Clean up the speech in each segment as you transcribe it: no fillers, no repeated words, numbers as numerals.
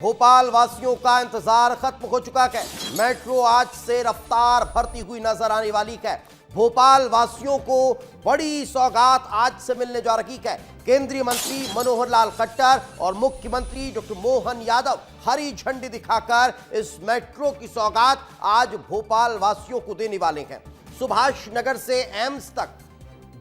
भोपाल वासियों का इंतजार खत्म हो चुका है। मेट्रो आज से रफ्तार भरती हुई नजर आने वाली है। भोपाल वासियों को बड़ी सौगात आज से मिलने जा रही है। केंद्रीय मंत्री मनोहर लाल खट्टर और मुख्यमंत्री डॉक्टर मोहन यादव हरी झंडी दिखाकर इस मेट्रो की सौगात आज भोपाल वासियों को देने वाले हैं। सुभाष नगर से एम्स तक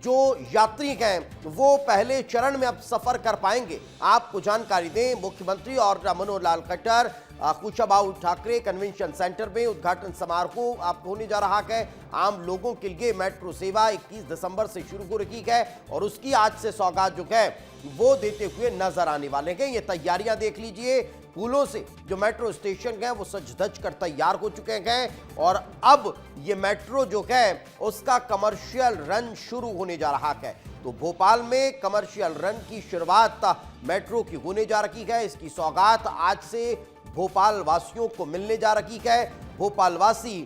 जो यात्री हैं वो पहले चरण में अब सफर कर पाएंगे। आपको जानकारी दें, मुख्यमंत्री और मनोहर लाल खट्टर कुशाभाऊ ठाकरे कन्वेंशन सेंटर में उद्घाटन समारोह आपको होने जा रहा है। आम लोगों के लिए मेट्रो सेवा 21 दिसंबर से शुरू हो रही है और उसकी आज से सौगात जो है वो देते हुए नजर आने वाले हैं। ये तैयारियां देख लीजिए, फूलों से जो मेट्रो स्टेशन है वो सज धज कर तैयार हो चुके हैं और अब ये मेट्रो जो है उसका कमर्शियल रन शुरू होने जा रहा है। तो भोपाल में कमर्शियल रन की शुरुआत मेट्रो की होने जा रही है। इसकी सौगात आज से भोपाल वासियों को मिलने जा रही है। भोपाल वासी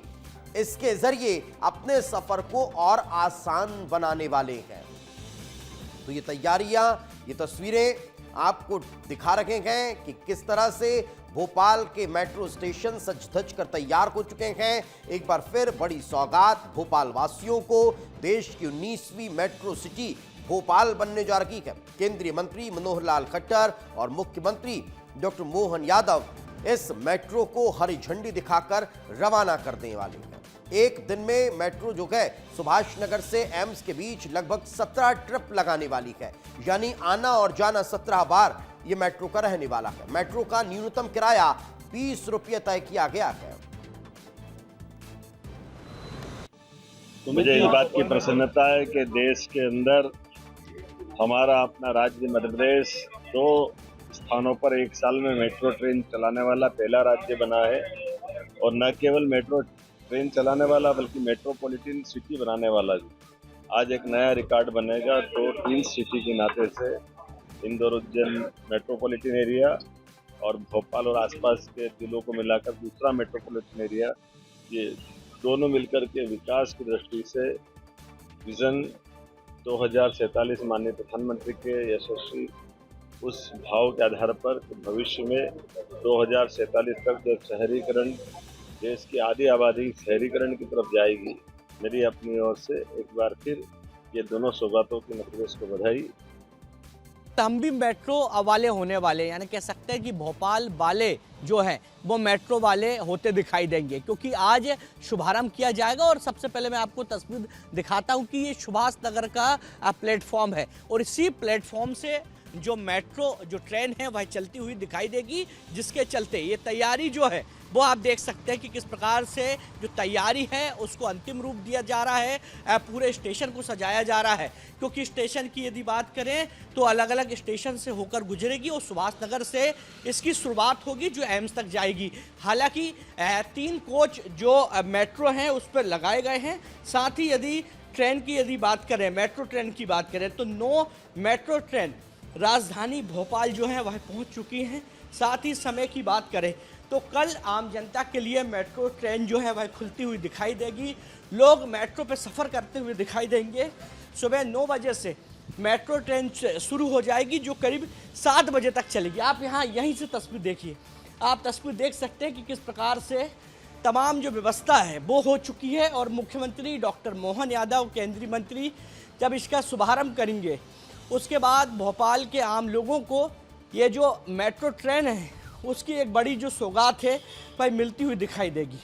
इसके जरिए अपने सफर को और आसान बनाने वाले हैं। तो ये तैयारियां, ये तस्वीरें आपको दिखा रहे हैं कि किस तरह से भोपाल के मेट्रो स्टेशन सज धज कर तैयार हो चुके हैं। एक बार फिर बड़ी सौगात भोपाल वासियों को, देश की 19वीं मेट्रो सिटी भोपाल बनने जा रही है। केंद्रीय मंत्री मनोहर लाल खट्टर और मुख्यमंत्री डॉक्टर मोहन यादव इस मेट्रो को हरी झंडी दिखाकर रवाना करने वाले हैं। एक दिन में मेट्रो जो है सुभाष नगर से एम्स के बीच लगभग 17 ट्रिप लगाने वाली है, यानी आना और जाना 17 बार ये मेट्रो का रहने वाला है। मेट्रो का न्यूनतम किराया 20 रुपये तय किया गया है। तो मुझे इस बात की प्रसन्नता है कि देश के अंदर हमारा अपना राज्य मध्य प्रदेश 2 स्थानों पर एक साल में मेट्रो ट्रेन चलाने वाला पहला राज्य बना है और न केवल मेट्रो ट्रेन चलाने वाला बल्कि मेट्रोपॉलिटन सिटी बनाने वाला भी। आज एक नया रिकॉर्ड बनेगा। तो तीन सिटी के नाते से इंदौर उज्जैन मेट्रोपॉलिटन एरिया और भोपाल और आसपास के जिलों को मिलाकर दूसरा मेट्रोपॉलिटन एरिया, ये दोनों मिलकर के विकास की दृष्टि से विजन 2047 माननीय प्रधानमंत्री के यशस्वी उस भाव के आधार पर भविष्य में 2047 तक जब शहरीकरण, देश की आधी आबादी शहरीकरण की तरफ जाएगी, मेरी अपनी ओर से एक बार फिर ये दोनों सौगातों की मध्य प्रदेश को बधाई। हम भी मेट्रो वाले होने वाले, यानी कह सकते हैं कि भोपाल वाले जो हैं वो मेट्रो वाले होते दिखाई देंगे, क्योंकि आज शुभारंभ किया जाएगा। और सबसे पहले मैं आपको तस्वीर दिखाता हूं कि ये सुभाष नगर का प्लेटफॉर्म है और इसी प्लेटफॉर्म से जो मेट्रो जो ट्रेन है वह चलती हुई दिखाई देगी, जिसके चलते ये तैयारी जो है वो आप देख सकते हैं कि किस प्रकार से जो तैयारी है उसको अंतिम रूप दिया जा रहा है। पूरे स्टेशन को सजाया जा रहा है, क्योंकि स्टेशन की यदि बात करें तो अलग अलग स्टेशन से होकर गुजरेगी और सुभाष नगर से इसकी शुरुआत होगी जो एम्स तक जाएगी। हालांकि 3 कोच जो मेट्रो हैं उस पर लगाए गए हैं। साथ ही यदि ट्रेन की यदि बात करें, मेट्रो ट्रेन की बात करें तो 9 मेट्रो ट्रेन राजधानी भोपाल जो है वह पहुंच चुकी हैं। साथ ही समय की बात करें तो कल आम जनता के लिए मेट्रो ट्रेन जो है वह खुलती हुई दिखाई देगी। लोग मेट्रो पे सफ़र करते हुए दिखाई देंगे। सुबह 9 बजे से मेट्रो ट्रेन शुरू हो जाएगी जो करीब 7 बजे तक चलेगी। आप यहीं से तस्वीर देखिए, आप तस्वीर देख सकते हैं कि किस प्रकार से तमाम जो व्यवस्था है वो हो चुकी है। और मुख्यमंत्री डॉक्टर मोहन यादव, केंद्रीय मंत्री, जब इसका शुभारंभ करेंगे उसके बाद भोपाल के आम लोगों को ये जो मेट्रो ट्रेन है उसकी एक बड़ी जो सौगात है वह मिलती हुई दिखाई देगी।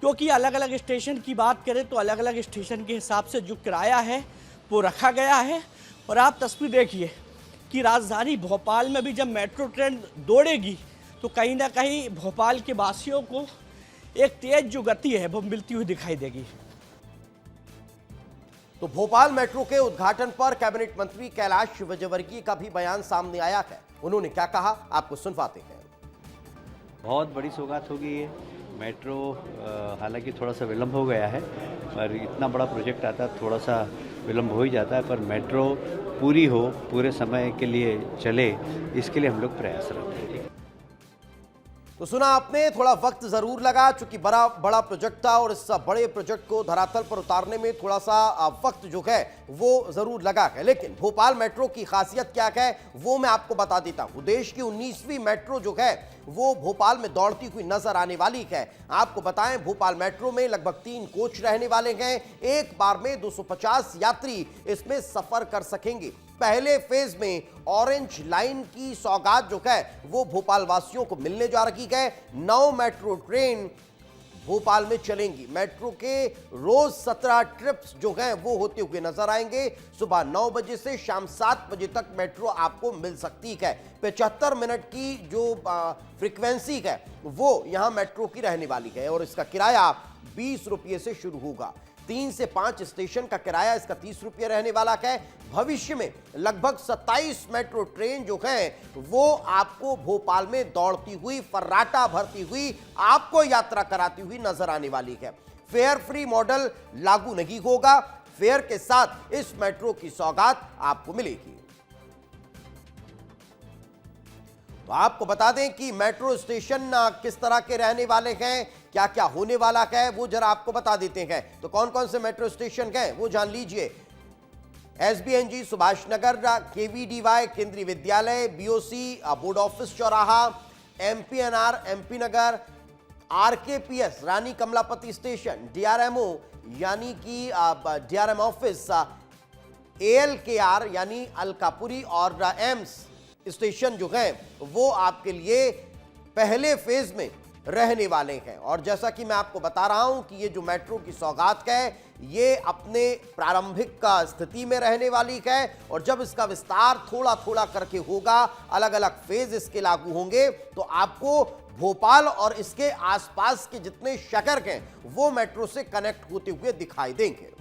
क्योंकि अलग अलग स्टेशन की बात करें तो अलग अलग स्टेशन के हिसाब से जो किराया है वो रखा गया है। और आप तस्वीर देखिए कि राजधानी भोपाल में भी जब मेट्रो ट्रेन दौड़ेगी तो कहीं ना कहीं भोपाल के वासियों को एक तेज जो गति है वो मिलती हुई दिखाई देगी। तो भोपाल मेट्रो के उद्घाटन पर कैबिनेट मंत्री कैलाश विजयवर्गीय का भी बयान सामने आया है। उन्होंने क्या कहा, आपको सुनवाते हैं। बहुत बड़ी सौगात होगी ये मेट्रो। हालांकि थोड़ा सा विलंब हो गया है, पर इतना बड़ा प्रोजेक्ट आता है थोड़ा सा विलंब हो ही जाता है, पर मेट्रो पूरी हो, पूरे समय के लिए चले, इसके लिए हम लोग प्रयासरत हैं। तो सुना आपने, थोड़ा वक्त जरूर लगा चूंकि बड़ा प्रोजेक्ट था और इस बड़े प्रोजेक्ट को धरातल पर उतारने में थोड़ा सा वक्त जो है वो जरूर लगा है। लेकिन भोपाल मेट्रो की खासियत क्या है वो मैं आपको बता देता हूं। देश की 19वीं मेट्रो जो है वो भोपाल में दौड़ती हुई नजर आने वाली है। आपको बताएं, भोपाल मेट्रो में लगभग 3 कोच रहने वाले हैं। एक बार में 250 यात्री इसमें सफर कर सकेंगे। पहले फेज में ऑरेंज लाइन की सौगात जो है वो भोपाल वासियों को मिलने जा रही है। 9 मेट्रो ट्रेन भोपाल में चलेंगी। मेट्रो के रोज 17 ट्रिप्स जो हैं वो होते हुए नजर आएंगे। सुबह 9 बजे से शाम 7 बजे तक मेट्रो आपको मिल सकती है। 75 मिनट की जो फ्रीक्वेंसी है वो यहां मेट्रो की रहने वाली है और इसका किराया 20 रुपये से शुरू होगा। 3 से 5 स्टेशन का किराया इसका 30 रुपये रहने वाला है। भविष्य में लगभग 27 मेट्रो ट्रेन जो है वो आपको भोपाल में दौड़ती हुई, फर्राटा भरती हुई आपको यात्रा कराती हुई नजर आने वाली है। फेयर फ्री मॉडल लागू नहीं होगा। फेयर के साथ इस मेट्रो की सौगात आपको मिलेगी। तो आपको बता दें कि मेट्रो स्टेशन किस तरह के रहने वाले हैं, क्या क्या होने वाला है वो जरा आपको बता देते हैं। तो कौन कौन से मेट्रो स्टेशन हैं वो जान लीजिए। एसबीएनजी सुभाष नगर, केवीडीवाई केंद्रीय विद्यालय, बीओसी बोर्ड ऑफिस चौराहा, एमपीएनआर एमपी नगर, आरकेपीएस रानी कमलापति स्टेशन, डीआरएमओ यानी कि डीआरएम ऑफिस, एएलकेआर यानी अलकापुरी और एम्स स्टेशन जो है वो आपके लिए पहले फेज में रहने वाले हैं। और जैसा कि मैं आपको बता रहा हूं कि ये जो मेट्रो की सौगात है ये अपने प्रारंभिक का स्थिति में रहने वाली है और जब इसका विस्तार थोड़ा थोड़ा करके होगा, अलग अलग फेज इसके लागू होंगे तो आपको भोपाल और इसके आसपास के जितने शहर हैं वो मेट्रो से कनेक्ट होते हुए दिखाई देंगे।